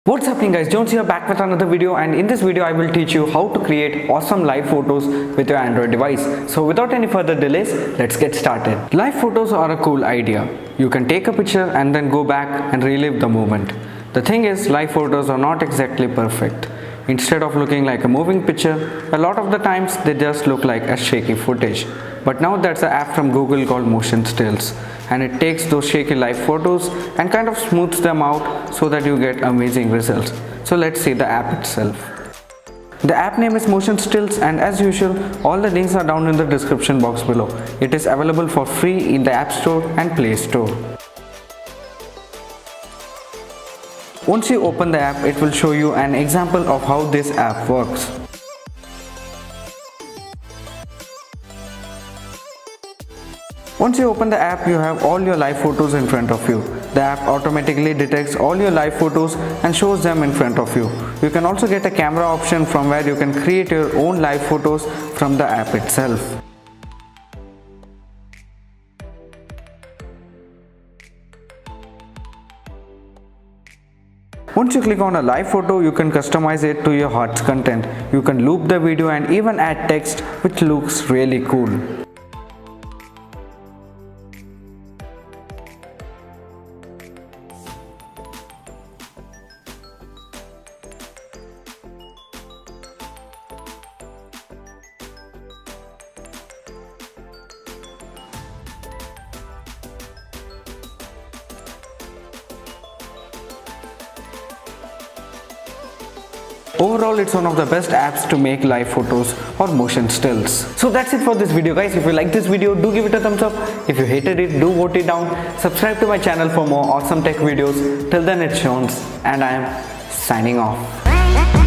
What's happening guys, Jones here back with another video, and in this video I will teach you how to create awesome live photos with your Android device. So without any further delays, let's get started. Live photos are a cool idea. You can take a picture and then go back and relive the moment. The thing is, live photos are not exactly perfect. Instead of looking like a moving picture, a lot of the times they just look like a shaky footage. But now there's an app from Google called Motion Stills, and it takes those shaky live photos and kind of smooths them out so that you get amazing results. So let's see the app itself. The app name is Motion Stills, and as usual, all the links are down in the description box below. It is available for free in the App Store and Play Store. Once you open the app, it will show you an example of how this app works. Once you open the app, you have all your live photos in front of you. The app automatically detects all your live photos and shows them in front of you. You can also get a camera option from where you can create your own live photos from the app itself. Once you click on a live photo, you can customize it to your heart's content. You can loop the video and even add text, which looks really cool. Overall, it's one of the best apps to make live photos or motion stills. So that's it for this video guys. If you like this video, do give it a thumbs up. If you hated it, do vote it down. Subscribe to my channel for more awesome tech videos. Till then, it's Jones and I am signing off.